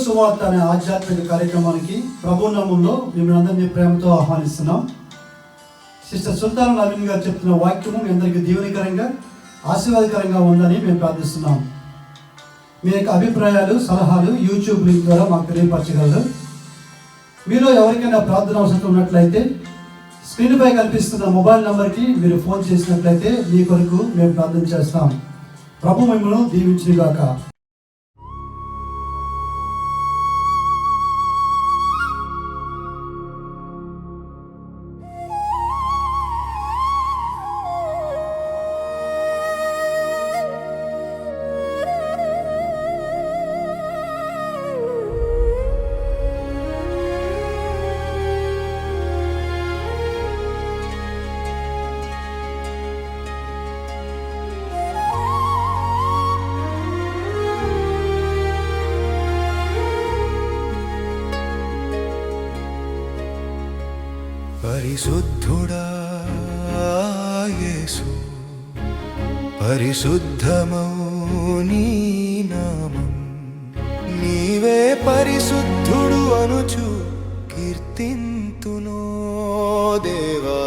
సువార్త అనే ఆధ్యాత్మిక కార్యక్రమానికి ప్రభు నామంలో మిమ్మల్ని అందరినీ ప్రేమతో ఆహ్వానిస్తున్నాం. సిస్టర్ సుల్తాన్ నవీన్ గారు చెప్తున్న వాక్యము మీ అందరికీ దీవెనకరంగా ఆశీర్వాదకరంగా ఉందని మేము ప్రార్థిస్తున్నాం. మీ యొక్క అభిప్రాయాలు సలహాలు యూట్యూబ్ లింక్ ద్వారా మాకు తెలియపరచగలరు. మీలో ఎవరికైనా ప్రార్థన అవసరం ఉన్నట్లయితే స్క్రీన్పై కనిపిస్తున్న మొబైల్ నెంబర్కి మీరు ఫోన్ చేసినట్లయితే మీ కొరకు మేము ప్రార్థన చేస్తాం. ప్రభు మిమ్మల్ని దీవించుగాక. పరిశుద్ధుడా యేసు, పరిశుద్ధమౌ నీ నామం, నీవే పరిశుద్ధుడు అనుచు కీర్తింతునో దేవా.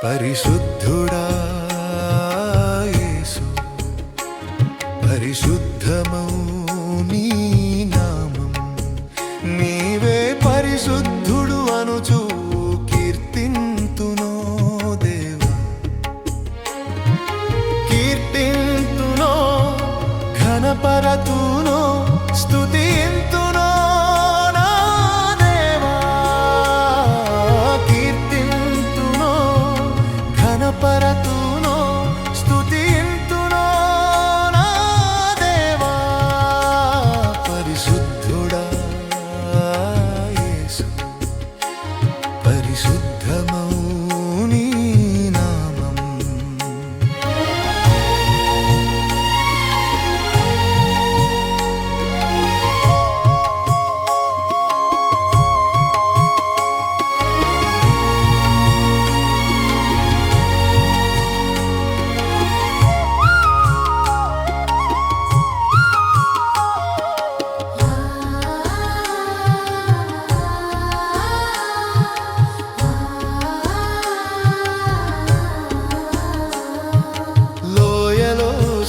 పరిశుద్ధుడా పరిశుద్ధమౌ నీ నామం, నీవే పరిశుద్ధుడు అనుచు కీర్తింతునో దేవా. కీర్తింతునో ఘనపరతునో స్తుతింతునో నా దేవా. కీర్తింతునో ఘనపరతునో స్తుతింతునో పరిశుద్ధమౌ నీ నామం.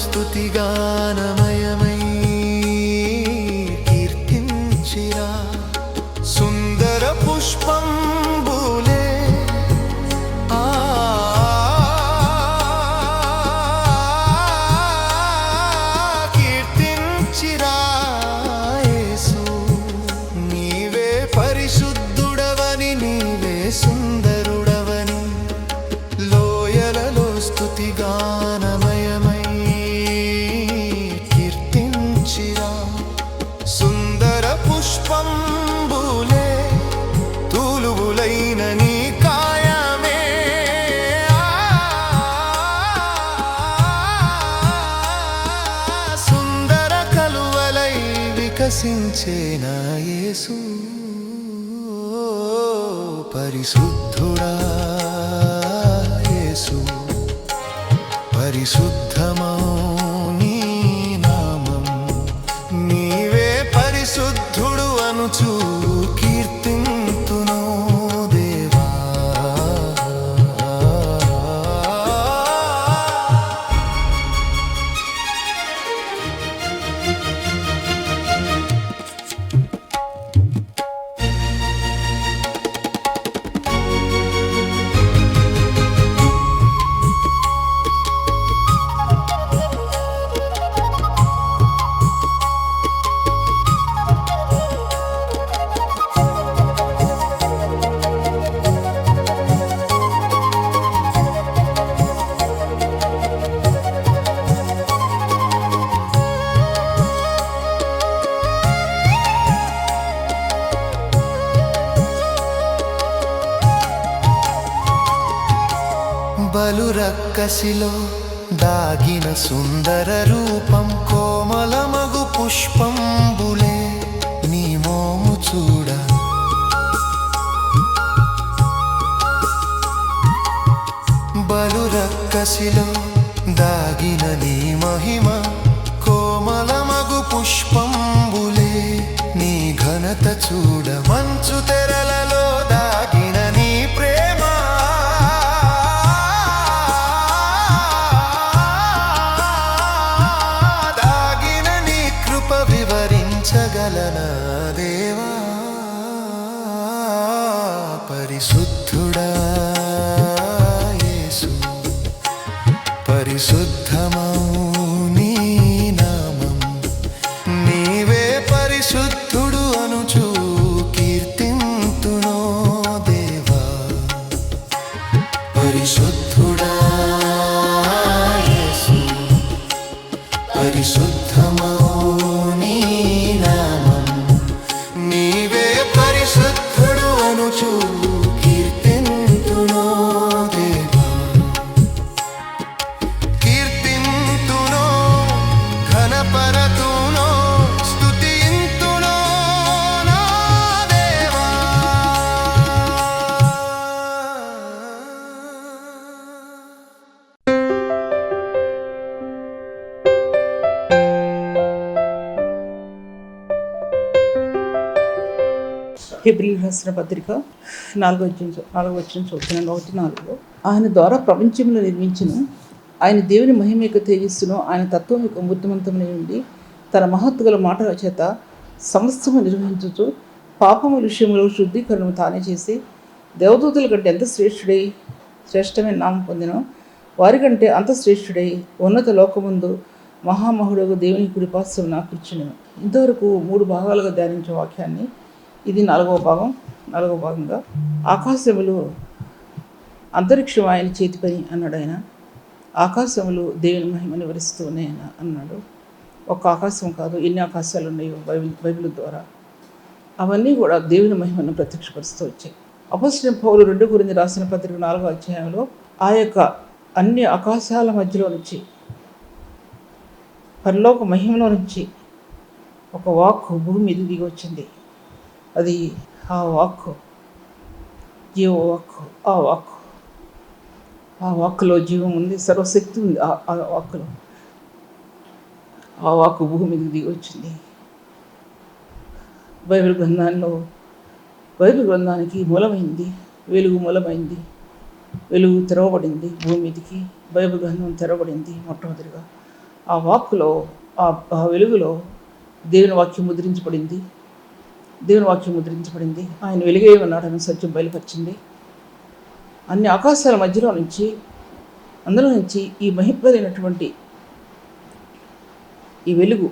స్తుతిగానమయమై కీర్తించిరా సుందర పుష్పంబులే కీర్తించిరా యేసు. నీవే పరిశుద్ధుడవని, నీవే సుందరుడవని, లోయలలో స్తుతిగానమయమై సుందర పుష్పంబులే తూలువులైన నీ కాయమే. సుందర కలువలై వికసించే నా యేసు. పరిశుద్ధుడా యేసు, పరిశుద్ధమౌ నీ నామం, నీవే పరిశుద్ధుడు అనుచు కీర్తింతునో దేవా. బలు రక్కసిలో దాగిన సుందర రూపం, కోమలమగు పుష్పంబులే నీ మోము చూడ. రక్కసిలో దాగిన నీ మహిమ కోమలమగు పుష్పంబులే నీ ఘనత చూడ మంచు తెరలలో దాగిన నీ ప్రేమ దాగిన నీ కృప వివరించగలనా దేవా పరిశుద్ధుడా యేసు పరిశుద్ధమౌ నీ నామం నీవే పరిశుద్ధుడు అనుచు కీర్తింతునో దేవా పరిశుద్ధుడా యేసు పరిశుద్ధమౌ నీ నామం నీవే పరిశుద్ధుడు అనుచు కీర్తింతునో దేవా కీర్తింతునో ఘనపరతునో స్తుతింతునో నా దేవా హెబ్రీయులకు రాసిన పత్రిక 4వ వచనం చదువుతున్నాను. 1:4 ఆయన ద్వారా ప్రపంచంలో నిర్మించిన ఆయన దేవుని మహిమ యొక్క తేజస్సును ఆయన తత్వం యొక్క మూర్తిమంతమునై ఉండి తన మహత్తు గల మాటల చేత సమస్తము నిర్వహించుచు పాపము విషయంలో శుద్ధీకరణము తానే చేసి దేవదూతల కంటే ఎంత శ్రేష్టమైన నామం పొందినో వారికంటే అంత శ్రేష్ఠుడై ఉన్నత లోకముందు మహామహుడగు దేవుని కుడిపార్శ్వమున కూర్చుండెను. ఇంతవరకు 3 భాగాలుగా ధ్యానించే వాక్యాన్ని ఇది 4వ భాగంగా ఆకాశములు అంతరిక్షం ఆయన చేతి పని అన్నాడు. ఆయన ఆకాశములు దేవుని మహిమను వివరిస్తూ ఉన్నాయి అన్నాడు. ఒక్క ఆకాశం కాదు, ఎన్ని ఆకాశాలు ఉన్నాయో బైబిల్ ద్వారా అవన్నీ కూడా దేవుని మహిమను ప్రత్యక్షపరుస్తూ వచ్చాయి. అపొస్తలుడైన పౌలు 2 కొరింథీయులకు రాసిన పత్రిక 4వ అధ్యాయంలో ఆ యొక్క అన్ని ఆకాశాల మధ్యలో నుంచి పరలోక మహిమలో నుంచి ఒక వాక్కు భూమి మీద దిగి వచ్చింది. అది ఆ వాక్కు జీవ వాక్కు. ఆ వాక్కులో జీవం ఉంది, సర్వశక్తి ఉంది. ఆ వాక్కులో ఆ వాక్కు భూమి మీదకి దిగి వచ్చింది. బైబిల్ గ్రంథానికి మూలమైంది, వెలుగు మూలమైంది. వెలుగు తెరవబడింది భూమి మీదకి, బైబిల్ గ్రంథం తెరవబడింది. మొట్టమొదటిగా ఆ వాక్కులో ఆ వెలుగులో దేవుని వాక్యం ముద్రించబడింది. ఆయన వెలుగే ఉన్నాడని సత్యం బయలుపరిచింది. అన్ని ఆకాశాల మధ్యలో నుంచి అందులో నుంచి ఈ మహిమలైనటువంటి ఈ వెలుగు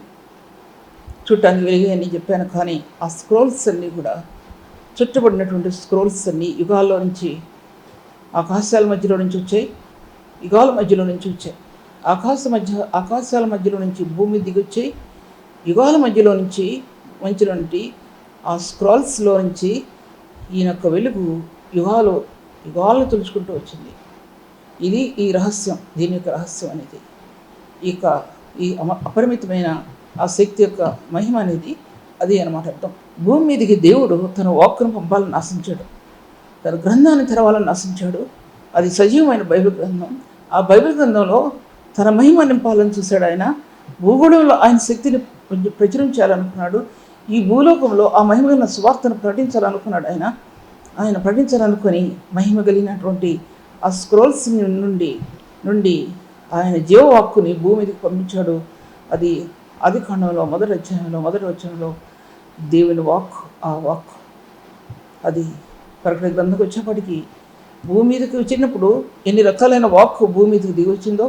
చూడటానికి వెలుగే అని చెప్పాను. కానీ ఆ స్క్రోల్స్ అన్నీ కూడా చుట్టబడినటువంటి స్క్రోల్స్ అన్నీ యుగాల్లో నుంచి ఆకాశాల మధ్యలో నుంచి వచ్చాయి, యుగాల మధ్యలో నుంచి వచ్చాయి. ఆకాశాల మధ్యలో నుంచి భూమి దిగి వచ్చాయి, యుగాల మధ్యలో నుంచి ఆ స్క్రాల్స్లో నుంచి ఈయన యొక్క వెలుగు యుగాలను తులుచుకుంటూ వచ్చింది. ఇది ఈ రహస్యం, దీని యొక్క రహస్యం అనేది. ఈ అపరిమితమైన ఆ శక్తి యొక్క మహిమ అనేది అది అన్నమాట అర్థం. భూమి మీదకి దేవుడు తన వాక్కును పంపాలని ఆశించాడు, తన గ్రంథాన్ని తెరవాలని ఆశించాడు. అది సజీవమైన బైబిల్ గ్రంథం. ఆ బైబిల్ గ్రంథంలో తన మహిమ నింపాలని చూశాడు. ఆయన భూగోళంలో ఆయన శక్తిని ప్రచురించాలనుకున్నాడు. ఈ భూలోకంలో ఆ మహిమ కలిగిన సువార్తను ప్రకటించాలనుకున్నాడు. ఆయన ప్రకటించాలనుకొని మహిమ కలిగినటువంటి ఆ స్క్రోల్స్ నుండి ఆయన జీవవాక్కుని భూమి మీదకి పంపించాడు. అది ఆదికాండంలో మొదటి వచనంలో దేవుని వాక్కు, ఆ వాక్కు అది ప్రకటన గ్రంథంకి వచ్చేప్పటికీ భూమి మీదకి వచ్చినప్పుడు ఎన్ని రకాలైన వాక్కు భూమి మీదకి దిగి వచ్చిందో,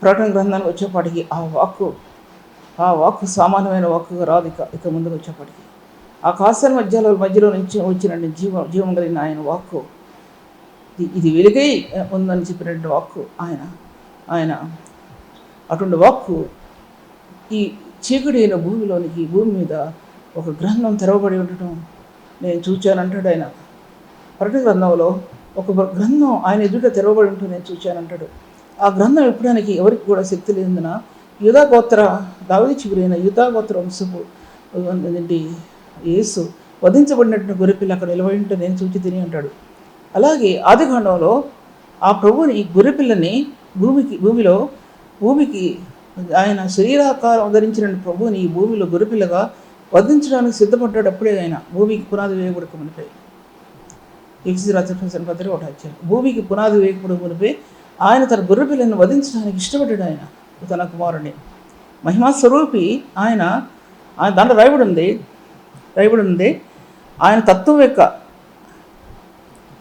ప్రకటన గ్రంథానికి వచ్చేప్పటికి ఆ వాక్కు సామాన్యమైన వాక్కుగా రాదు. ఇక ముందుకు వచ్చేప్పటికి ఆకాశాల మధ్యలో నుంచి వచ్చిన జీవం కలిగిన ఆయన వాక్కు, ఇది వెలుగై ఉందని చెప్పినటువంటి వాక్కు. ఆయన అటువంటి వాక్కు ఈ చీకటి అయిన భూమి మీద ఒక గ్రంథం తెరవబడి ఉండటం నేను చూచానంటాడు. ఆయన ప్రకటన గ్రంథంలో ఒక గ్రంథం ఆయన ఎదుట తెరవబడి ఉంటూ నేను చూచానంటాడు. ఆ గ్రంథం ఇప్పడానికి ఎవరికి కూడా శక్తి లేనందున యూదాగోత్ర దావీదు చిగురైన యూదాగోత్ర వంశపు యేసు వధించబడినట్టు గొర్రెపిల్ల అక్కడ నిలబడి ఉంటే నేను చూచి తిని అంటాడు. అలాగే ఆదికాండంలో ఆ ప్రభుని గొర్రెపిల్లని భూమికి ఆయన శరీరాకారం ధరించిన ప్రభువుని ఈ భూమిలో గొర్రెపిల్లగా వధించడానికి సిద్ధపడ్డాడు. అప్పుడే ఆయన భూమికి పునాది వేయకూడక మునిపే. ఎఫెసీ రాసిన పత్రిక 1 భూమికి పునాది వేయకూడక మునిపే ఆయన తన గొర్రెపిల్లను వధించడానికి ఇష్టపడ్డాడు. ఆయన తన కుమారుని మహిమా స్వరూపి ఆయన దాంట్లో రాయబడి ఉంది ఆయన తత్వం యొక్క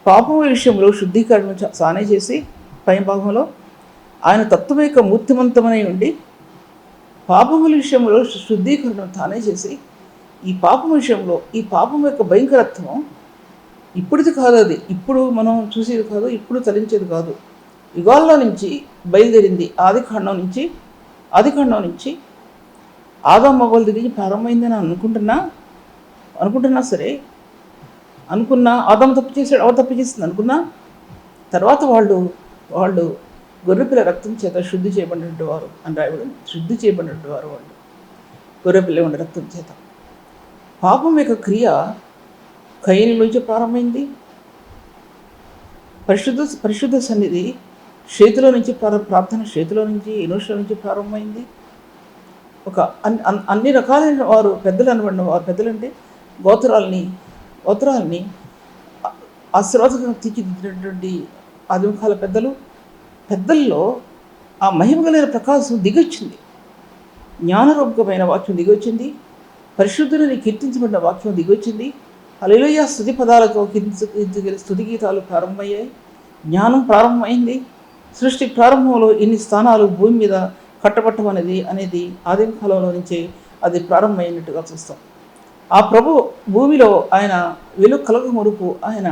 పాపం విషయంలో శుద్ధీకరణ సానే చేసి పై భాగంలో ఆయన తత్వం యొక్క మూర్తిమంతమై ఉండి పాపముల విషయంలో శుద్ధీకరణ తానే చేసి ఈ పాపం విషయంలో ఈ పాపం యొక్క భయంకరత్వం ఇప్పుడుది కాదు, అది ఇప్పుడు మనం చూసేది కాదు, ఇప్పుడు తలించేది కాదు, యుగాల్లో నుంచి బయలుదేరింది. ఆదికాండం నుంచి ఆదాము అవ్వల దగ్గర నుంచి ప్రారంభమైందని అనుకుంటున్నా సరే, ఆదాము తప్పు చేశాడు, అవ తప్పు చేసింది అనుకున్నా. తర్వాత వాళ్ళు గొర్రెపిల్ల రక్తం చేత శుద్ధి చేయబడినటువంటి వారు అని రాయబడి, శుద్ధి చేయబడినటువంటి వారు వాళ్ళు గొర్రెపిల్ల ఉండే రక్తం చేత. పాపం యొక్క క్రియ కయీను నుంచి ప్రారంభమైంది. పరిశుద్ధ సన్నిధి చేతిలో నుంచి ప్రార్థన చేతిలో నుంచి ఎనోషుల నుంచి ప్రారంభమైంది. ఒక అన్ని రకాలైన వారు పెద్దలు అనబడిన వారు, పెద్దలంటే గోత్రాలని ఆశీర్వాదకంగా తీర్చిదిద్దినటువంటి ఆదిమకాల పెద్దల్లో ఆ మహిమ కలిగిన ప్రకాశం దిగొచ్చింది. జ్ఞానరూపకమైన వాక్యం దిగొచ్చింది. పరిశుద్ధులని కీర్తించబడిన వాక్యం దిగొచ్చింది. హల్లెలూయా స్తుతి పదాలతో కీర్తించగల స్తుతి గీతాలు ప్రారంభమయ్యాయి. జ్ఞానం ప్రారంభమైంది. సృష్టి ప్రారంభంలో ఇన్ని స్థానాలు భూమి మీద కట్టబట్టం అనేది ఆదిమ కాలంలో నుంచే అది ప్రారంభమైనట్టుగా చూస్తాం. ఆ ప్రభు భూమిలో ఆయన వెలుగు కలగ మురుపు ఆయన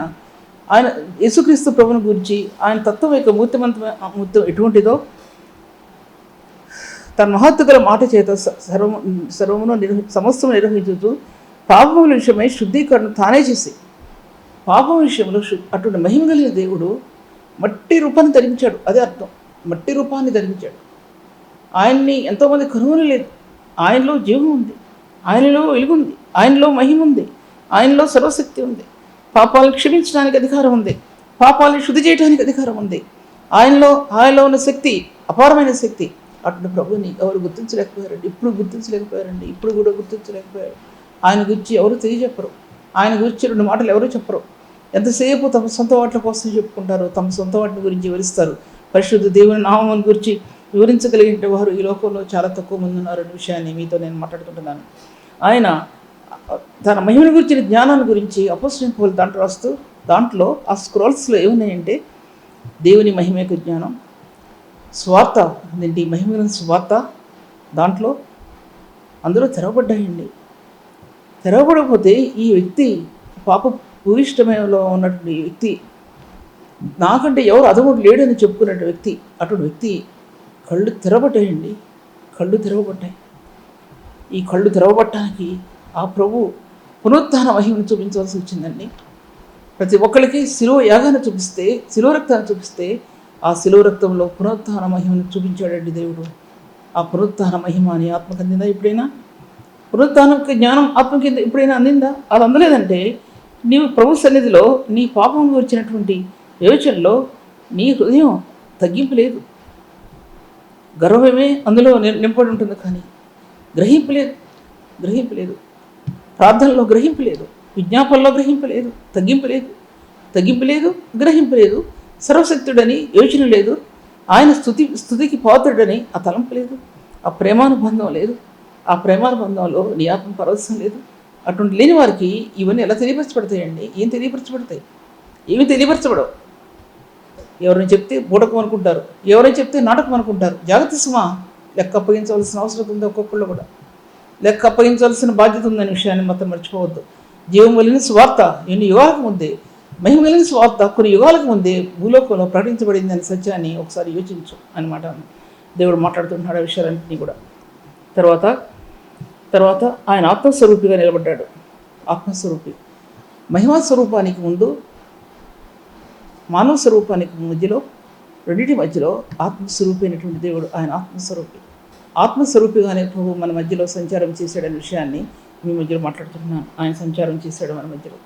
యేసుక్రీస్తు ప్రభుని గురించి ఆయన తత్వం యొక్క మూర్తం ఎటువంటిదో తన మహత్తు గల మాట చేత సర్వమును సమస్తము నిర్వహించుతూ పాపముల విషయమై శుద్ధీకరణ తానే చేసి పాపం విషయంలో అటువంటి మహిమ కలిగిన దేవుడు మట్టి రూపాన్ని ధరించాడు. అదే అర్థం, మట్టి రూపాన్ని ధరించాడు. ఆయన్ని ఎంతోమంది కనుగొనలేదు. ఆయనలో జీవం ఉంది, ఆయనలో వెలుగుంది, ఆయనలో మహిమ ఉంది, ఆయనలో సర్వశక్తి ఉంది. పాపాలను క్షమించడానికి అధికారం ఉంది, పాపాలను శుద్ధి చేయడానికి అధికారం ఉంది. ఆయనలో ఉన్న శక్తి అపారమైన శక్తి. అటువంటి ప్రభుని ఎవరు గుర్తించలేకపోయారండి, ఇప్పుడు కూడా గుర్తించలేకపోయారు. ఆయన గురించి ఎవరు తెలియజెప్పరు. ఆయన గురించి 2 మాటలు ఎవరు చెప్పరు. ఎంతసేపు తమ సొంత వాటిల కోసం చెప్పుకుంటారు, తమ సొంత వాటిని గురించి వివరిస్తారు. పరిశుద్ధ దేవుని నామం గురించి వివరించగలిగిన వారు ఈ లోకంలో చాలా తక్కువ మంది ఉన్నారనే విషయాన్ని మీతో నేను మాట్లాడుకుంటున్నాను. ఆయన తన మహిమను గురించిన జ్ఞానాన్ని గురించి అపోస్తలుడైన పౌలు దాంట్లో రాస్తూ, దాంట్లో ఆ స్క్రోల్స్లో ఏమున్నాయంటే దేవుని మహిమ యొక్క జ్ఞానం, స్వార్థ ఏంటి, మహిమ స్వార్థ, దాంట్లో అందరూ తెరవబడ్డాయండి. తెరవబడకపోతే ఈ వ్యక్తి పాప భూయిష్టమయంలో ఉన్నటువంటి వ్యక్తి, నాకంటే ఎవరు అదొకటి లేడని చెప్పుకునే వ్యక్తి, అటువంటి వ్యక్తి కళ్ళు తెరవబడ్డాయండి. ఈ కళ్ళు తెరవబట్టడానికి ఆ ప్రభు పునరుత్థాన మహిమను చూపించవలసి వచ్చిందండి. ప్రతి ఒక్కరికి శిలువ యాగాన్ని చూపిస్తే, శిలువ రక్తాన్ని చూపిస్తే ఆ శిలువ రక్తంలో పునరుత్థాన మహిమను చూపించాడండి దేవుడు. ఆ పునరుత్థాన మహిమ అని ఆత్మకు అందిందా ఎప్పుడైనా? పునరుత్థానంకి జ్ఞానం ఆత్మకి ఎప్పుడైనా అందిందా? అది అందలేదంటే నీవు ప్రభు సన్నిధిలో నీ పాపం గురించినటువంటి యోచనలో నీ హృదయం తగ్గింపు లేదు. గర్వమే అందులో నింపడి ఉంటుంది, కానీ గ్రహింపు లేదు. ప్రార్థనలో గ్రహింపు లేదు, విజ్ఞాపనలో గ్రహింపు లేదు, తగ్గింపు లేదు, గ్రహింపు లేదు. సర్వశక్తుడని యోచన లేదు, ఆయన స్థుతికి పాత్రుడని ఆ తలంపు లేదు, ఆ ప్రేమానుబంధం లేదు. ఆ ప్రేమానుబంధంలో నీ ఆత్మ పరవశం లేదు. అటువంటి లేని వారికి ఇవన్నీ ఎలా తెలియపరచబడతాయండి? ఏమి తెలియపరచబడవు. ఎవరైనా చెప్తే బూటకం అనుకుంటారు, ఎవరైనా చెప్తే నాటకం అనుకుంటారు. జాగ్రత్త సుమా, లెక్క అప్పగించవలసిన అవసరం ఉంది. ఒక్కొక్కళ్ళు కూడా లెక్క అప్పగించవలసిన బాధ్యత ఉందనే విషయాన్ని మాత్రం మర్చిపోవద్దు. జీవం కలిగిన స్వార్థ ఎన్ని యుగాలకు ముందే, మహిమ కలిగిన స్వార్థ కొన్ని యుగాలకు ముందే భూలోకంలో ప్రకటించబడింది అనే సత్యాన్ని ఒకసారి యోచించు అన్నమాట. దేవుడు మాట్లాడుతున్నాడు ఆ విషయాలన్నింటినీ కూడా. తర్వాత ఆయన ఆత్మస్వరూపిగా నిలబడ్డాడు. ఆత్మస్వరూపి మహిమా స్వరూపానికి ముందు, మానవ స్వరూపానికి మధ్యలో, రెండింటి మధ్యలో ఆత్మస్వరూపి అయినటువంటి దేవుడు ఆయన ఆత్మస్వరూపిగానే ప్రభు మన మధ్యలో సంచారం చేశాడనే విషయాన్ని మీ మధ్యలో మాట్లాడుతున్నాను. ఆయన సంచారం చేశాడు మన మధ్యలో.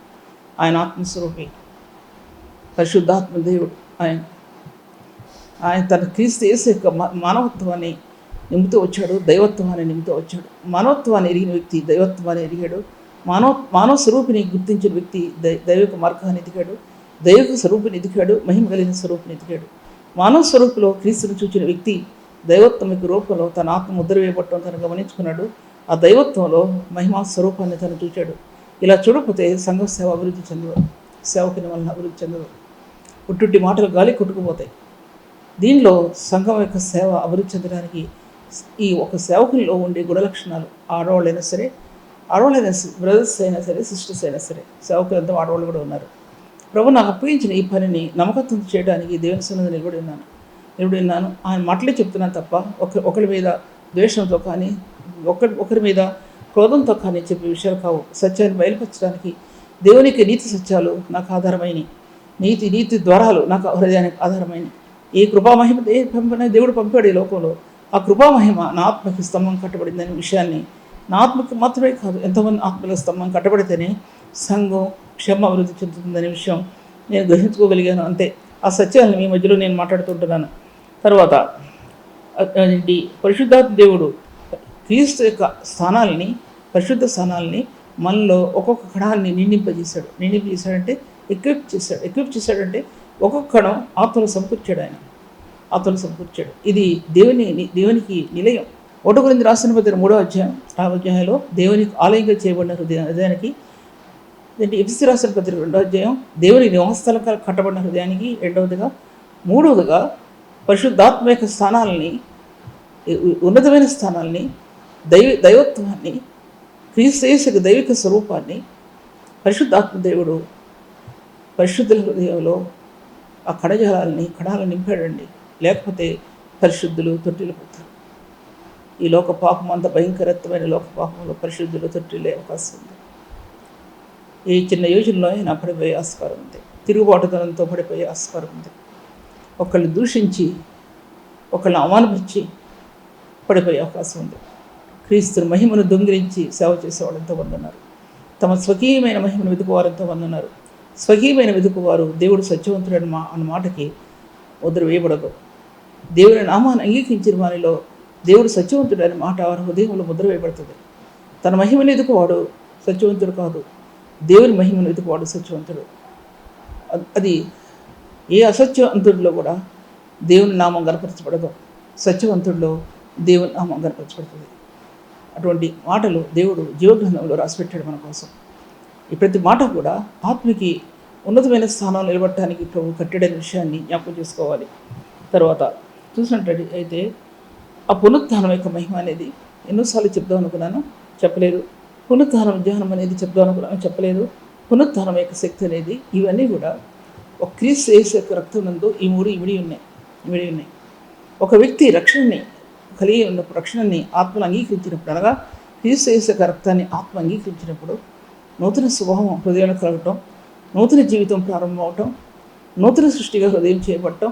ఆయన ఆత్మస్వరూపి, పరిశుద్ధాత్మ దేవుడు. ఆయన ఆయన తన క్రీస్తు యేసు యొక్క మానవత్వాన్ని నింపుతూ వచ్చాడు, దైవత్వాన్ని నింపుతూ వచ్చాడు. మానవత్వాన్ని ఎరిగిన వ్యక్తి దైవత్వాన్ని ఎరిగాడు. మానవ స్వరూపిని గుర్తించిన వ్యక్తి దైవిక మార్గాన్ని ఎదిగాడు, దైవిక స్వరూపిని ఎదిగాడు, మహిమ కలిగిన స్వరూపిని ఎదిగాడు. మానవ స్వరూపులో క్రీస్తుని చూచిన వ్యక్తి దైవత్వం యొక్క రూపంలో తన ఆత్మ ముద్ర వేయబట్టడం తను గమనించుకున్నాడు. ఆ దైవత్వంలో మహిమా స్వరూపాన్ని తను చూచాడు. ఇలా చూడకపోతే సంఘ సేవ అభివృద్ధి చెందదు, సేవకుని వలన అభివృద్ధి చెందదు. పుట్టుట్టి మాటలు గాలి కొట్టుకుపోతాయి. దీనిలో సంఘం యొక్క సేవ అభివృద్ధి చెందడానికి ఈ ఒక సేవకునిలో ఉండే గుణలక్షణాలు, ఆడవాళ్ళైనా సరే, ఆడవాళ్ళైనా బ్రదర్స్ అయినా సరే, సిస్టర్స్ అయినా సరే, సేవకులంతా ఆడవాళ్ళు కూడా ఉన్నారు. ప్రభు నాకు అప్పగించిన ఈ పనిని నమ్మకత్వం చేయడానికి దేవుని సన్నిధిలో నిలబడి ఉన్నాను. ఆయన మాటలే చెప్తున్నాను తప్ప ఒకరి మీద ద్వేషంతో కానీ ఒకరి మీద క్రోధంతో కానీ చెప్పే విషయాలు కావు. సత్యాన్ని బయలుపరచడానికి దేవునికి నీతి సత్యాలు నాకు ఆధారమైనవి, నీతి ద్వారాలు నాకు హృదయానికి ఆధారమైనవి. ఈ కృపామహిమ దేవుడు పంపాడు ఈ లోకంలో. ఆ కృపామహిమ నా ఆత్మకి స్తంభం కట్టబడిందనే విషయాన్ని, నా ఆత్మకి మాత్రమే కాదు ఎంతమంది ఆత్మల స్తంభం కట్టబడితేనే సంఘం క్షమ అభివృద్ధి చెందుతుందనే విషయం నేను గ్రహించుకోగలిగాను. అంతే. ఆ సత్యాలను మీ మధ్యలో నేను మాట్లాడుతుంటున్నాను. తర్వాత పరిశుద్ధాత్మ దేవుడు క్రీస్తు యొక్క పరిశుద్ధ స్థానాలని మనలో ఒక్కొక్క కణాన్ని నిండింపజేశాడంటే ఎక్విప్ చేశాడంటే ఒక్కొక్క కణం ఆత్మను సమకూర్చాడు. ఇది దేవునికి నిలయం. 1 కొరింథీ రాసిన పత్రిక 3వ అధ్యాయంలో దేవునికి ఆలయంగా చేయబడిన హృదయానికి, ఎఫెసీ రాసిన పత్రిక 2వ అధ్యాయం దేవుని నివాసస్థలం కట్టబడిన హృదయానికి, మూడవదిగా పరిశుద్ధాత్మ యొక్క స్థానాలని, ఉన్నతమైన స్థానాలని, దైవత్వాన్ని, క్రీస్తు యేసు దైవిక స్వరూపాన్ని పరిశుద్ధాత్మ దేవుడు పరిశుద్ధుల హృదయంలో ఆ కణాలను నింపాడండి. లేకపోతే పరిశుద్ధులు తొట్టిలు పోతారు. ఈ లోక పాపం అంత భయంకరత్వమైన లోక పాపంలో పరిశుద్ధులు తొట్టిలే అవకాశం ఉంది. ఏ చిన్న యోజనలో అయినా పడిపోయే ఆస్కారం ఉంది. తిరుగుబాటుతనంతో పడిపోయే ఆస్కారం ఉంది. ఒకళ్ళు దూషించి, ఒకళ్ళని అవమానపరిచి పడిపోయే అవకాశం ఉంది. క్రీస్తు మహిమను దొంగిలించి సేవ చేసేవాళ్ళు ఎంతోమంది ఉన్నారు. తమ స్వకీయమైన మహిమను వెతుకువారు ఎంతోమంది ఉన్నారు. స్వకీయమైన వెతుకువారు దేవుడు సత్యవంతుడు అన్న మాటకి ముద్ర వేయబడదు. దేవుని నామాన్ని అంగీకరించిన వారిలో దేవుడు సత్యవంతుడు అనే మాట వారి హృదయంలో ముద్ర వేయబడుతుంది. తన మహిమను ఎదుకువాడు సత్యవంతుడు కాదు, దేవుని మహిమను ఎదుకువాడు సత్యవంతుడు. అది ఏ అసత్యవంతుడిలో కూడా దేవుని నామం గనపరచబడదు, సత్యవంతుడిలో దేవుని నామం గనపరచబడుతుంది. అటువంటి మాటలు దేవుడు జీవగ్రంథంలో రాసిపెట్టాడు మన కోసం. ఈ ప్రతి మాట కూడా ఆత్మకి ఉన్నతమైన స్థానంలో నిలబడటానికి ప్రభు కట్టడైన విషయాన్ని జ్ఞాపకం చేసుకోవాలి. తర్వాత చూసినట్లయితే ఆ పునరుత్థానం యొక్క మహిమ అనేది ఎన్నోసార్లు చెప్దాం అనుకున్నాను, చెప్పలేదు. పునరుత్థానం ధ్యానం అనేది చెప్దాం అనుకున్నాను, చెప్పలేదు. పునరుత్థానం యొక్క శక్తి అనేది, ఇవన్నీ కూడా ఒక క్రీస్తు యేసు యొక్క రక్తం నందు ఈ మూడు ఇమిడి ఉన్నాయి. ఒక వ్యక్తి రక్షణని కలిగి ఉన్నప్పుడు, రక్షణని ఆత్మను అంగీకరించినప్పుడు, అనగా క్రీస్తు యేసు యొక్క రక్తాన్ని ఆత్మ అంగీకరించినప్పుడు నూతన స్వభావం హృదయంలో కలగటం, నూతన జీవితం ప్రారంభం అవటం, నూతన సృష్టిగా హృదయం చేయబడటం,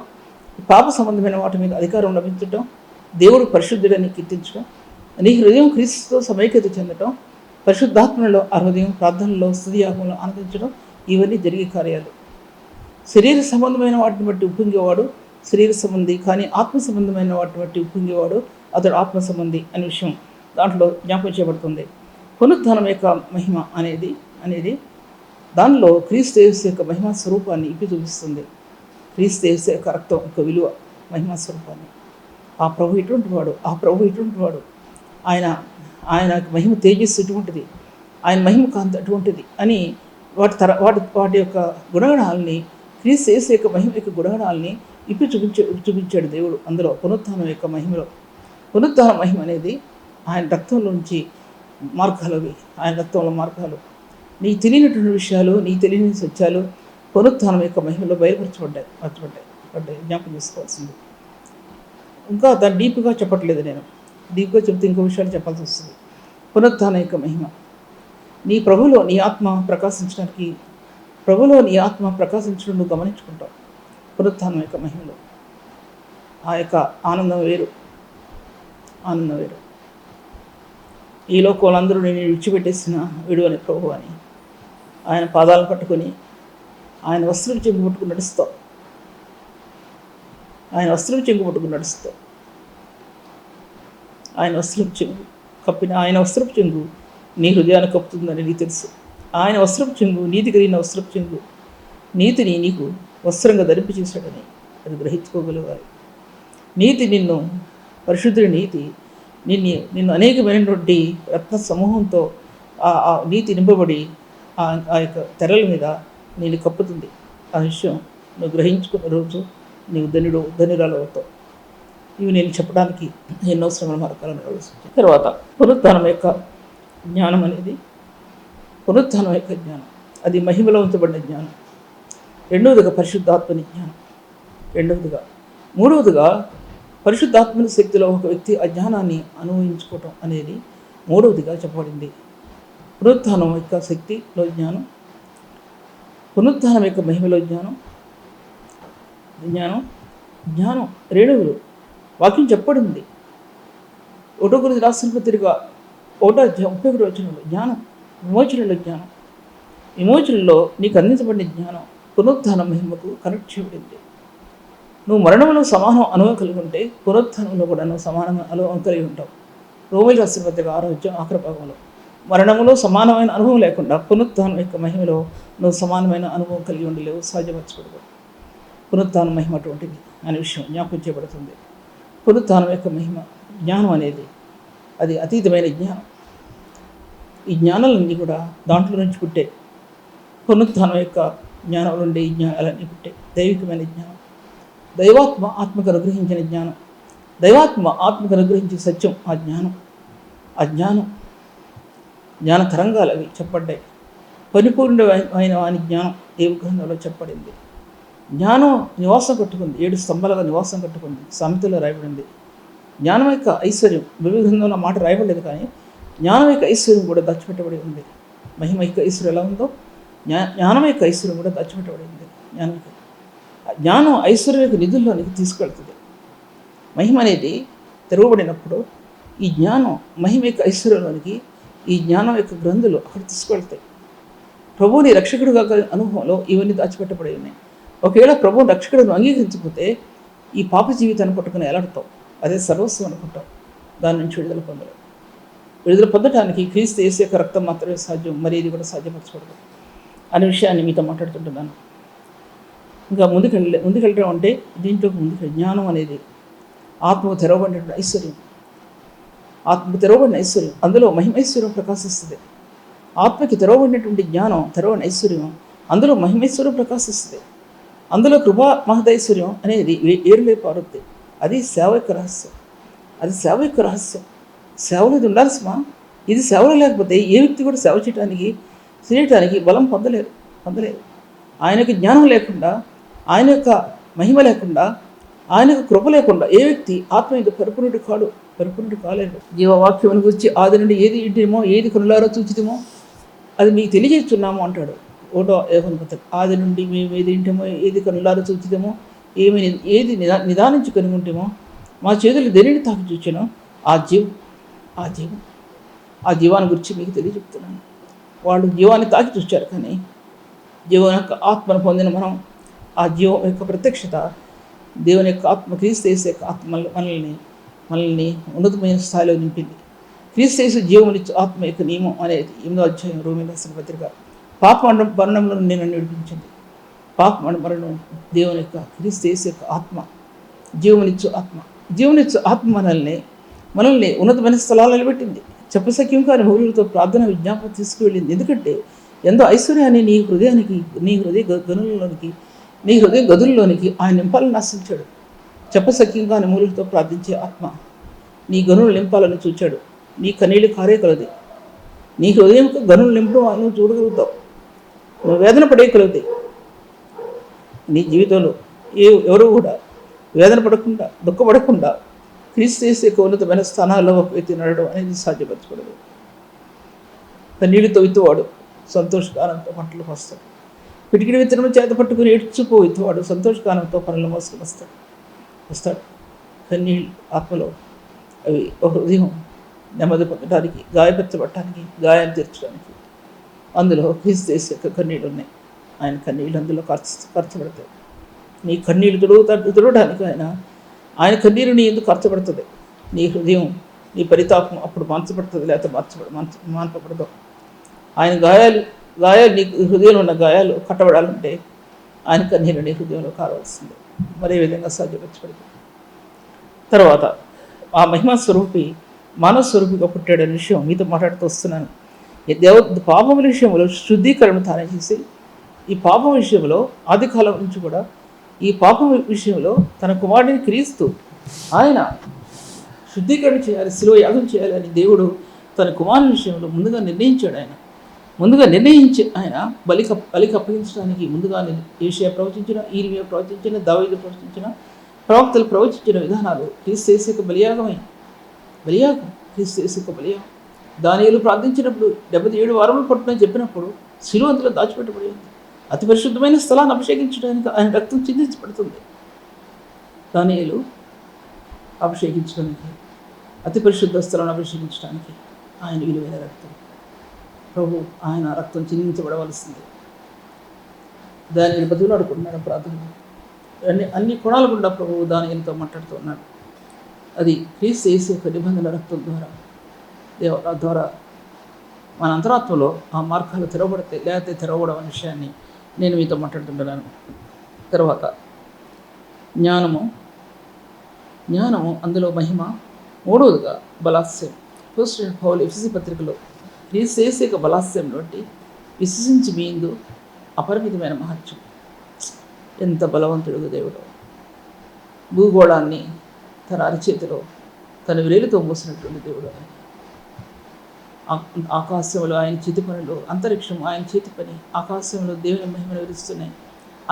పాప సంబంధమైన వాటి మీద అధికారం లభించటం, దేవుడు పరిశుద్ధుడని కీర్తించడం, నీ హృదయం క్రీస్తుతో సమైక్యత చెందటం, పరిశుద్ధాత్మలో ఆ హృదయం ప్రార్థనలో స్తుతియాగంలో ఆనందించడం, ఇవన్నీ జరిగే కార్యాలు. శరీర సంబంధమైన వాటిని బట్టి ఉప్పొంగేవాడు శరీర సంబంధి, కానీ ఆత్మ సంబంధమైన వాటిని బట్టి ఉప్పొంగేవాడు అతడు ఆత్మ సంబంధి అనే విషయం దాంట్లో జ్ఞాపకం చేయబడుతుంది. పునరుత్థానం యొక్క మహిమ అనేది దానిలో క్రీస్తు యేసు యొక్క మహిమా స్వరూపాన్ని ఇప్పి చూపిస్తుంది. క్రీస్తు యేసు యొక్క రక్తం యొక్క విలువ, మహిమా స్వరూపాన్ని. ఆ ప్రభు ఇటువంటి వాడు, ఆయన మహిమ తేజస్సు ఇటువంటిది, ఆయన మహిమ కాంతి అటువంటిది అని వాటి యొక్క గుణగణాలని, క్రీస్తు యేసు యొక్క మహిమ యొక్క గుణగణాలని ఇప్పి చూపించాడు దేవుడు. అందులో పునరుత్థానం యొక్క మహిమలో, పునరుత్థాన మహిమ అనేది ఆయన రక్తంలోంచి మార్గాలు, ఆయన రక్తంలో మార్గాలు, నీ తెలియనటువంటి విషయాలు, నీ తెలియని సత్యాలు పునరుత్థానం యొక్క మహిమలో బయలుపరచబడ్డాయి. జ్ఞాపకం చేసుకోవాల్సింది. ఇంకా దాన్ని డీప్గా చెప్పట్లేదు నేను, డీప్గా చెప్తే ఇంకో విషయాలు చెప్పాల్సి వస్తుంది. పునరుత్థానం యొక్క మహిమ, నీ ప్రభులో నీ ఆత్మ ప్రకాశించడానికి, నువ్వు గమనించుకుంటావు. పునరుత్థానం యొక్క మహిమలో ఆ యొక్క ఆనందం వేరు. ఈ లోకంలో అందరూ నేను విడిచిపెట్టేసిన విడువని ప్రభు అని ఆయన పాదాలను పట్టుకొని, ఆయన వస్త్రం చెంపి పట్టుకుని నడుస్తావు. ఆయన వస్త్రం చెంగు పట్టుకుని నడుస్తావు. ఆయన వస్త్రం చెంగు కప్పిన ఆయన వస్త్రపు చెంగు నీ హృదయాన్ని కప్పుతుందని నీకు తెలుసు. ఆయన వస్త్రపు చెంగు నీతి కలిగిన వస్త్రపు చెంగు నీతిని నీకు వస్త్రంగా ధరింప చేశాడని అది గ్రహించుకోగలగాలి. నీతి నిన్ను పరిశుద్ధుడి నీతి నిన్ను అనేకమైనటువంటి రత్న సమూహంతో ఆ నీతి నింపబడి ఆ యొక్క తెరల మీద నేను కప్పుతుంది. ఆ విషయం నువ్వు గ్రహించుకున్న రోజు నీవు ధన్యురాలు అవుతావు. ఇవి నేను చెప్పడానికి ఎన్నో శ్రమల మార్గాలను ఆలోచించాను. తర్వాత పునరుత్థానం యొక్క జ్ఞానం అనేది పునరుత్థానం యొక్క జ్ఞానం అది మహిమలో ఉంచబడిన జ్ఞానం. రెండవదిగా పరిశుద్ధాత్మని జ్ఞానం. మూడవదిగా పరిశుద్ధాత్మని శక్తిలో ఒక వ్యక్తి ఆ జ్ఞానాన్ని అనుభవించుకోవటం అనేది మూడవదిగా చెప్పబడింది. పునరుత్థానం యొక్క శక్తిలో జ్ఞానం, పునరుత్థానం యొక్క మహిమలో జ్ఞానం రేణువులు వాక్యం చెప్పబడింది. 1 కొరింథీ రాసిన పత్రిక 1:31 వచనంలో జ్ఞానం, విమోచనలో నీకు అందించబడిన జ్ఞానం పునరుత్థాన మహిమకు కనెక్ట్ చేయబడింది. నువ్వు మరణంలో సమానం అనుభవం కలిగి ఉంటే పునరుత్థానంలో కూడా నువ్వు సమానమైన అనుభవం కలిగి ఉంటావు. రోమీయులకు రాసిన పత్రిక 6వ ఆఖరి భాగంలో మరణంలో సమానమైన అనుభవం లేకుండా పునరుత్థానం యొక్క మహిమలో నువ్వు సమానమైన అనుభవం కలిగి ఉండలేవు, సాధ్యపరచకూడదు. పునరుత్థానం మహిమ అటువంటిది అనే విషయం జ్ఞాపకం చేయబడుతుంది. పునరుత్థానం యొక్క మహిమ జ్ఞానం అనేది అది అతీతమైన జ్ఞానం. ఈ జ్ఞానాలన్నీ కూడా దాంట్లో నుంచి పుట్టే. పునరుత్థానం యొక్క జ్ఞానం నుండి ఈ జ్ఞానాలన్నీ పుట్టే. దైవికమైన జ్ఞానం, దైవాత్మ ఆత్మకు అనుగ్రహించిన జ్ఞానం, దైవాత్మ ఆత్మకు అనుగ్రహించే సత్యం. ఆ జ్ఞాన తరంగాలు అవి చెప్పబడ్డాయి. పరిపూర్ణమైన వాని జ్ఞానం దేవ గ్రంథంలో చెప్పబడింది. జ్ఞానం నివాసం కట్టుకుంది, 7 స్తంభాలుగా నివాసం కట్టుకుంది. సామెతలో రాయబడింది. జ్ఞానం యొక్క ఐశ్వర్యం బైబిల్ గ్రంథంలో మాట రాయబడలేదు, కానీ జ్ఞానం యొక్క ఐశ్వర్యం కూడా దాచిపెట్టబడి ఉంది. మహిమ యొక్క ఐశ్వర్యం ఎలా ఉందో జ్ఞానం యొక్క ఐశ్వర్యం కూడా దాచిపెట్టబడి ఉంది. జ్ఞానం ఐశ్వర్యం యొక్క నిధుల్లోనికి తీసుకెళ్తుంది. మహిమ అనేది తెరవబడినప్పుడు ఈ జ్ఞానం మహిమ యొక్క ఐశ్వర్యంలోనికి ఈ జ్ఞానం యొక్క గ్రంథులు అక్కడ తీసుకెళ్తాయి. ప్రభువుని రక్షకుడుగా అనుభవంలో ఇవన్నీ దాచిపెట్టబడి ఉన్నాయి. ఒకవేళ ప్రభువుని రక్షకుడును అంగీకరించకపోతే ఈ పాప జీవితాన్ని పట్టుకుని ఎలాడతావు, అదే సర్వస్వం అనుకుంటావు. దాని నుంచి విడుదల పొందడానికి క్రీస్తు యేసు యొక్క రక్తం మాత్రమే సాధ్యం, మరి ఇది కూడా సాధ్యపరచకూడదు అనే విషయాన్ని మీతో మాట్లాడుతుంటున్నాను. ఇంకా ముందుకెళ్ళడం అంటే దీంట్లో జ్ఞానం అనేది ఆత్మకు తెరవబడినటువంటి ఐశ్వర్యం. ఆత్మకు తెరవబడిన ఐశ్వర్యం, అందులో మహిమైశ్వర్యం ప్రకాశిస్తుంది. ఆత్మకి తెరవబడినటువంటి జ్ఞానం, తెరవబడిన ఐశ్వర్యం, అందులో మహిమైశ్వర్యం ప్రకాశిస్తుంది. అందులో కృపా మహదైశ్వర్యం అనేది ఏరులే పారుద్ది. అది సేవ యొక్క రహస్యం. సేవలో ఇది ఉండాల్సిమా? ఇది సేవలో లేకపోతే ఏ వ్యక్తి కూడా సేవ చేయడానికి బలం పొందలేరు. ఆయనకు జ్ఞానం లేకుండా, ఆయన యొక్క మహిమ లేకుండా, ఆయన యొక్క కృప లేకుండా ఏ వ్యక్తి ఆత్మ యొక్క పరిపూర్ణుడు కాలేడు. జీవవాక్యం గురించి ఆది నుండి ఏది ఇంటిమో ఏది కనులారో చూచితమో అది మీకు తెలియజేస్తున్నాము అంటాడు. 1వ యోహాను పత్రిక. ఆది నుండి మేము ఏది ఇంటమో ఏది కనులారో చూచితమో ఏది నిదానించి కనుగొంటేమో మా చేతులు దేనిని తాకి చూచానో ఆ జీవాన్ని గురించి మీకు తెలియజెప్తున్నాను. వాళ్ళు జీవాన్ని తాకి చూచారు, కానీ జీవం యొక్క ఆత్మను పొందిన మనం ఆ జీవం యొక్క ప్రత్యక్షత, దేవుని యొక్క ఆత్మ, క్రీస్తు యేసు యొక్క ఆత్మ మనల్ని ఉన్నతమైన స్థాయిలో నింపింది. క్రీస్తు యేసు జీవమునిచ్చు ఆత్మ యొక్క నియమం అనేది 8వ అధ్యాయం రోమీయులకు రాసిన పత్రిక. పాప మరణంలో నేను నడిపించింది. పాప మరణం దేవుని యొక్క క్రీస్తు యేసు యొక్క ఆత్మ, జీవమునిచ్చు ఆత్మ మనల్ని ఉన్నతమైన స్థలాలలో పెట్టింది. చెప్పసఖ్యం కాని హోరులతో ప్రార్థన విజ్ఞాపన తీసుకువెళ్ళింది. ఎందుకంటే ఎంతో ఐశ్వర్యాన్ని నీ హృదయ గదుల్లోనికి ఆయన నింపాలని ఆశించాడు. చెప్పసఖ్యం కాని మూలులతో ప్రార్థించే ఆత్మ నీ గనులు నింపాలని చూచాడు. నీ కన్నీళ్ళు కారే కలది. నీ హృదయం గనులు నింపడం నువ్వు చూడగలుగుతావు. నువ్వు వేదన పడే కలుగుతాయి. నీ జీవితంలో ఎవరు కూడా వేదన పడకుండా, దుఃఖపడకుండా క్రీస్తు యేసు ఉన్నతమైన స్థానాల్లో ఒక వ్యక్తి నడవడం అనేది సాధ్యపరచకూడదు. కన్నీళ్ళతో విత్తువాడు సంతోషకాలంతో పంటలు వస్తాడు. పిటికిడి విత్తనం చేత పట్టుకుని ఏడ్చుకో విత్తువాడు సంతోషకాలంతో పనులు మోసుకుని వస్తాడు. కన్నీళ్ళు ఆత్మలో అవి ఒక హృదయం నెమ్మది పొందడానికి, గాయపరచబడటానికి, గాయాలు తీర్చడానికి అందులో క్రీస్తు యేసు యొక్క కన్నీళ్ళు ఉన్నాయి. ఆయన కన్నీళ్ళు అందులో ఖర్చబడతాయి. నీ కన్నీళ్ళు తుడవడానికి ఆయన కన్నీరు నీ ఎందుకు ఖర్చబడుతుంది. నీ హృదయం, నీ పరితాపం అప్పుడు మార్చబడుతుంది, లేకపోతే మాన్పబడదు. ఆయన గాయాలు నీ హృదయంలో ఉన్న గాయాలు కట్టబడాలంటే ఆయన కన్నీరు నీ హృదయంలో కావాల్సిందే. మరే విధంగా సాధ్యపరచబడింది. తర్వాత ఆ మహిమా స్వరూపి మానవ స్వరూపిగా పుట్టాడనే విషయం మీతో మాట్లాడుతూ వస్తున్నాను. పాపం విషయంలో శుద్ధీకరణ తానే చేసి, ఈ పాపం విషయంలో ఆది కాలం నుంచి కూడా ఈ పాపం విషయంలో తన కుమారుడిని క్రీస్తు ఆయన శుద్ధీకరణ చేయాలి, శిలువ యాగం చేయాలని దేవుడు తన కుమారుని విషయంలో ముందుగా నిర్ణయించాడు. ముందుగా నిర్ణయించి ఆయన బలికి అప్పగించడానికి ముందుగా యేషయా ప్రవచించిన, ఇర్మియా ప్రవచించిన, దావీదు ప్రవచించిన, ప్రవక్తలు ప్రవచించిన విధానాలు క్రీస్తు యేసు యొక్క బలియాగం, క్రీస్తు యేసు యొక్క బలియాగం. దానియేలు ప్రార్థించినప్పుడు 77 వారములు పట్టునని చెప్పినప్పుడు శిలువ అందులో దాచిపెట్టబడి ఉంది. అతి పరిశుద్ధమైన స్థలాన్ని అభిషేకించడానికి ఆయన రక్తం చిందించబడుతుంది. దానియేలు అభిషేకించడానికి, అతి పరిశుద్ధ స్థలాన్ని అభిషేకించడానికి ఆయన విలువైన రక్తం, ప్రభు ఆయన రక్తం చిందించబడవలసింది. దానిని బతులాడుకుంటున్నాడు ప్రార్థనలో. అన్ని కోణాలు గుండా ప్రభువు దానియేలుతో మాట్లాడుతూ ఉన్నాడు. అది క్రీస్తు యేసు యొక్క నిబంధన రక్తం ద్వారా మన అంతరాత్మలో ఆ మార్గాలు తెరవబడతాయి, లేకపోతే తెరవబడవ విషయాన్ని నేను మీతో మాట్లాడుతుంటున్నాను. తర్వాత జ్ఞానము, అందులో మహిమ, మూడవదిగా బలాస్యం. ఫస్ట్ పౌలు ఎఫెసీ పత్రికలో క్రీస్తు యేసు యొక్క బలాస్యం నుండి విశ్వసించి మీందు అపరిమితమైన మహత్యం. ఎంత బలవంతుడు దేవుడు! భూగోళాన్ని తన అరిచేతిలో తన విరేలుతో మోసినటువంటి దేవుడు. ఆకాశంలో ఆయన చేతి పనులు, అంతరిక్షము ఆయన చేతి పని. ఆకాశంలో దేవుని మహిమను వివరిస్తున్నాయి,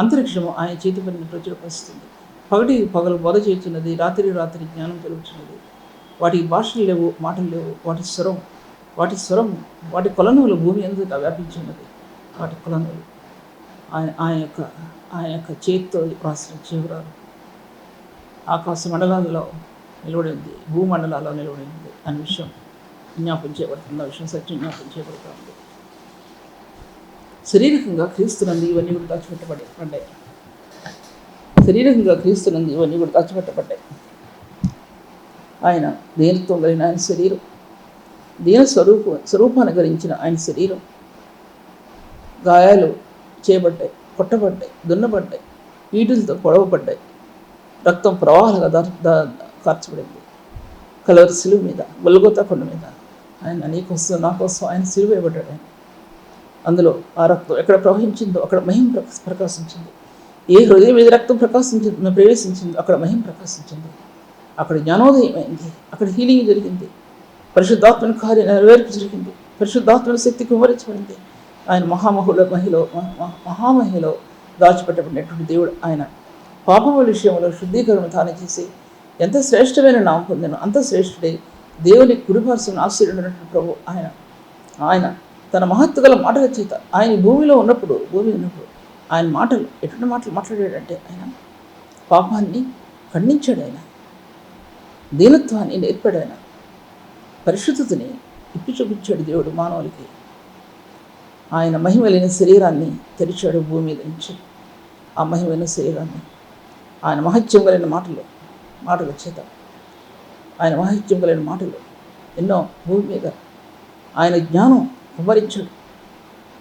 అంతరిక్షము ఆయన చేతి పనిని ప్రచురపరుస్తుంది. పగలు బోధ చేస్తున్నది, రాత్రి జ్ఞానం కలుగుతున్నది. వాటికి భాషలు లేవు, మాటలు లేవు, వాటి స్వరం వాటి కొలనులు భూమి అంతటా వ్యాపించున్నది. వాటి కొలనులు ఆయన యొక్క చేతితో రాసిన చివరాలు ఆకాశ మండలాల్లో నిలబడి ఉంది, భూమండలాల్లో నిలబడి ఉంది అనే విషయం జ్ఞాపం చేయబడుతుంది. ఆ విషయం సత్యం జ్ఞాపం చేయబడుతుంది. శరీరకంగా క్రీస్తునందు ఇవన్నీ కూడా దాచిపెట్టబడ్డాయి. ఆయన దీనత్వం కలిగిన ఆయన శరీరం, దీన స్వరూపాన్ని గరించిన ఆయన శరీరం గాయాలు చేయబడ్డాయి, కొట్టబడ్డాయి, దున్నబడ్డాయి, ఈటులతో పొడవబడ్డాయి, రక్తం ప్రవాహాలుగా కార్చబడింది. కలవరి సిలువ మీద, గొల్గొతా కొండ మీద ఆయన నీకోసం నా కోసం ఆయన సిలువ వేయబడ్డాడు. ఆయన అందులో ఆ రక్తం ఎక్కడ ప్రవహించిందో అక్కడ మహిమ ప్రకాశించింది. ఏ హృదయం మీద రక్తం ప్రవేశించిందో అక్కడ మహిమ ప్రకాశించింది. అక్కడ జ్ఞానోదయం అయింది, అక్కడ హీలింగ్ జరిగింది, పరిశుద్ధాత్మని కార్యం నెరవేర్పు జరిగింది, పరిశుద్ధాత్మని శక్తి కుమరించబడింది. ఆయన మహామహిలో దాచిపెట్టబడినటువంటి దేవుడు. ఆయన పాపముల విషయంలో శుద్ధీకరణ తానే చేసి ఎంత శ్రేష్టమైన నామం పొందాను అంత శ్రేష్ఠుడే, దేవుని కుడిపార్శ్వన ఆశ్చర్యుడైనటువంటి ప్రభు. ఆయన తన మహత్తు గల మాటల చేత ఆయన భూమి ఉన్నప్పుడు ఆయన మాటలు ఎటువంటి మాటలు మాట్లాడాడంటే ఆయన పాపాన్ని ఖండించాడు, ఆయన దీనత్వాన్ని నేర్పాడు, ఆయన పరిశుద్ధతని ఇప్పి చూపించాడు దేవుడు మానవులకి. ఆయన మహిమలైన శరీరాన్ని తెరిచాడు భూమి మీద నుంచి. ఆ మహిమైన శరీరాన్ని ఆయన మహత్యం కలిగిన మాటల చేత, ఆయన మహత్యం కలిగిన మాటలు ఎన్నో భూమి మీద ఆయన జ్ఞానం కుమ్మరించాడు,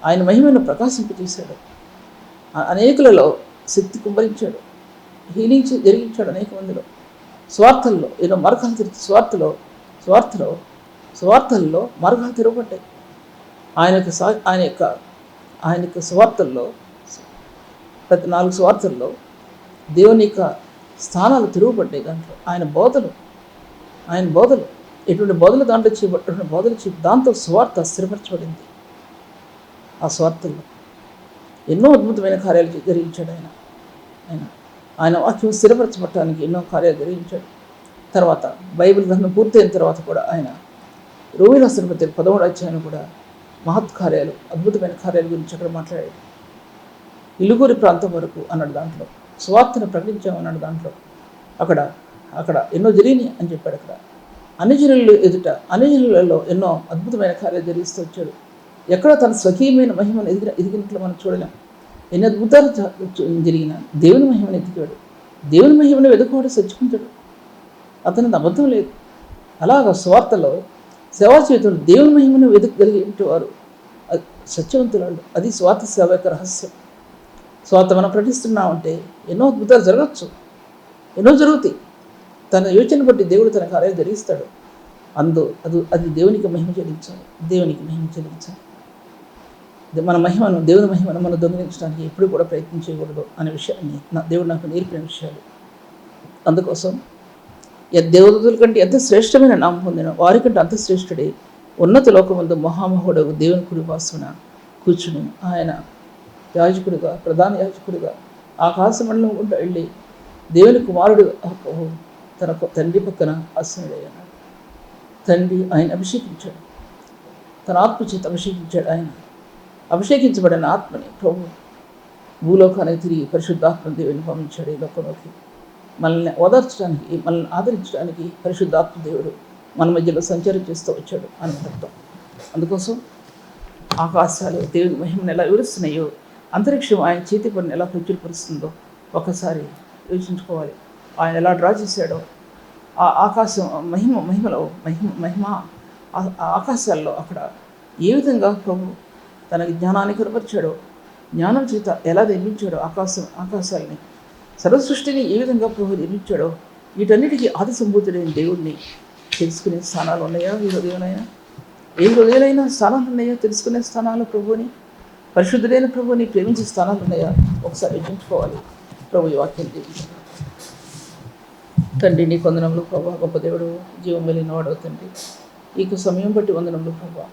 ఆయన మహిమను ప్రకాశింపజేశాడు, అనేకులలో శక్తి కుమ్మరించాడు, హీలింగ్ జరిగించాడు అనేక మందిలో. స్వార్థల్లో ఎన్నో మార్గాలు తెరిచి స్వార్థల్లో మార్గాలు తెరవబడ్డాయి. ఆయన యొక్క స్వార్థల్లో ప్రతి 4 స్వార్థల్లో దేవుని యొక్క స్థానాలు తిరుగుబడ్డాయి. దాంట్లో ఆయన బోధలు ఎటువంటి బోధలు దాంట్లో చేయబట్టిన బోధలు దాంతో స్వార్థ స్థిరపరచబడింది. ఆ స్వార్థల్లో ఎన్నో అద్భుతమైన కార్యాలు జరిగించాడు ఆయన వాక్యం స్థిరపరచబట్టడానికి ఎన్నో కార్యాలు జరిగించాడు. తర్వాత బైబిల్ గ్రంథం పూర్తయిన తర్వాత కూడా ఆయన రోమి రాసిన పత్రిక 11వ అధ్యాయం కూడా మహత్ కార్యాలు, అద్భుతమైన కార్యాల గురించి అక్కడ మాట్లాడాడు. ఇలుగురి ప్రాంతం వరకు అన్నాడు, దాంట్లో స్వార్థను ప్రకటించామన్నాడు. దాంట్లో అక్కడ ఎన్నో జరిగినాయి అని చెప్పాడు. అక్కడ అన్ని జనులలో ఎన్నో అద్భుతమైన కార్యాలు జరిగిస్తూ వచ్చాడు. ఎక్కడ తన స్వకీయమైన మహిమను ఎదిగినట్లు మనం చూడలేం. ఎన్ని అద్భుతాలు జరిగిన దేవుని మహిమను ఎత్తికాడు. దేవుని మహిమను వెతుకువాడు సచ్చుకుంటాడు. అతనికి అబద్ధం లేదు. అలాగా స్వార్థలో సేవా జీవితంలో దేవుని మహిమను వెతుకగలిగే వారు సత్యవంతులాడు. అది స్వార్థ సేవ యొక్క రహస్యం. స్వార్థ మనం ప్రకటిస్తున్నామంటే ఎన్నో అద్భుతాలు జరగచ్చు, ఎన్నో జరుగుతాయి. తన యోచన బట్టి దేవుడు తన కార్యాలు జరిగిస్తాడు. అది దేవునికి మహిమ చెల్లించాలి. దేవునికి మహిమ చెల్లించాలి. మన మహిమను, దేవుని మహిమను మనం దొంగిలించడానికి ఎప్పుడు కూడా ప్రయత్నం చేయకూడదు అనే విషయాన్ని దేవుడు నాకు నేర్పిన విషయాలు. అందుకోసం దేవదూతుల కంటే ఎంత శ్రేష్టమైన నామం పొందిన వారికంటే అంత శ్రేష్ఠుడే ఉన్నత లోకమందు మహామహుడు దేవుని కుడి వాసున కూర్చుని ఆయన యాజకుడిగా, ప్రధాన యాజకుడిగా ఆకాశమండలం గుండా వెళ్ళి దేవుని కుమారుడు తన తండ్రి పక్కన ఆసీనుడయ్యాడు. తండ్రి ఆయన అభిషేకించాడు, తన ఆత్మ చేత అభిషేకించాడు. ఆయన అభిషేకించబడిన ఆత్మని ప్రభు భూలోకానికి తిరిగి పరిశుద్ధాత్మ దేవుని పంపించాడు ఈ లోకంలోకి. మనల్ని ఓదార్చడానికి, మనల్ని ఆదరించడానికి పరిశుద్ధాత్మ దేవుడు మన మధ్యలో సంచారం చేస్తూ వచ్చాడు అని అర్థం. అందుకోసం ఆకాశాలు దేవుని మహిమను ఎలా వివరిస్తున్నాయో, అంతరిక్షం ఆయన చేతి పనిని ఎలా ప్రచురపరుస్తుందో ఒకసారి యోచించుకోవాలి. ఆయన ఎలా డ్రా చేశాడో ఆ ఆకాశం మహిమ ఆకాశాల్లో అక్కడ ఏ విధంగా ప్రభు తన జ్ఞానాన్ని కనపరిచాడో, జ్ఞానం చేత ఎలా నిర్మించాడో ఆకాశాలని, సర్వసృష్టిని ఏ విధంగా ప్రభు నిర్మించాడో, వీటన్నిటికీ ఆది సంభూతుడైన దేవుడిని తెలుసుకునే స్థానాలు ఉన్నాయా ఈ హృదయంలో? ఏ హృదయాలైనా స్థానాలు ఉన్నాయా తెలుసుకునే స్థానాలు? ప్రభుని, పరిశుద్ధుడైన ప్రభుని ప్రేమించే స్థానాలు ఉన్నాయా? ఒకసారి యోచించుకోవాలి. ప్రభు ఈ వాక్యం జీవించాలి. తండ్రి నీ వందనములు ప్రభా, గొప్ప దేవుడు, జీవం వెళ్ళిన వాడవు తండ్రి. నీకు సమయం బట్టి వందనములు ప్రభా.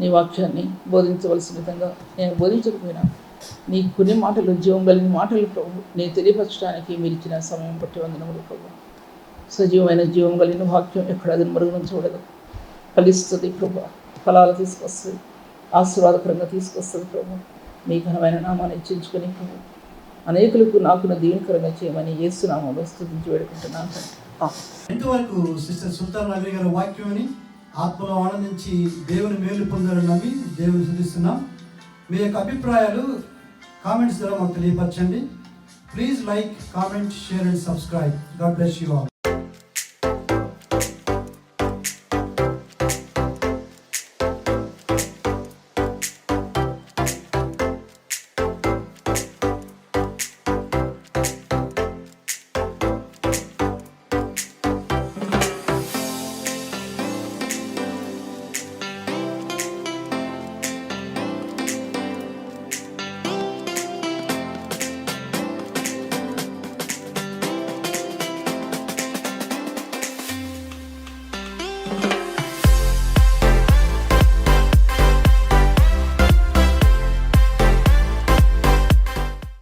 నీ వాక్యాన్ని బోధించవలసిన విధంగా నేను బోధించకపోయినా నీ కొన్ని మాటలు, జీవం కలిగిన మాటలు ప్రభు నేను తెలియపరచడానికి మీరు ఇచ్చిన సమయం బట్టి వందనములు ప్రభు. సజీవమైన జీవం కలిగిన వాక్యం ఎక్కడ అది మరుగున ఫలిస్తుంది ప్రభు, ఫలాలు తీసుకొస్తుంది, ఆశీర్వాదకరంగా తీసుకొస్తుంది ప్రభు. మీ ఘనమైన నామాన్ని హెచ్చించుకొని ప్రభు అనేకులకు నాకు దీవెనకరంగా చేయమని యేసునామములో స్తుతించి వేడుకుంటున్నాను. ఇంతవరకు సిస్టర్ సుల్తాన్ నగరి గారి వాక్యాన్ని ఆత్మలో ఆనందించి దేవుని మేలు పొందాలని నమ్మి దేవుని స్తుతిస్తున్నాం. మీ యొక్క అభిప్రాయాలు కామెంట్స్ ద్వారా మాకు తెలియపరచండి. Please like, comment, share and subscribe. God bless you all.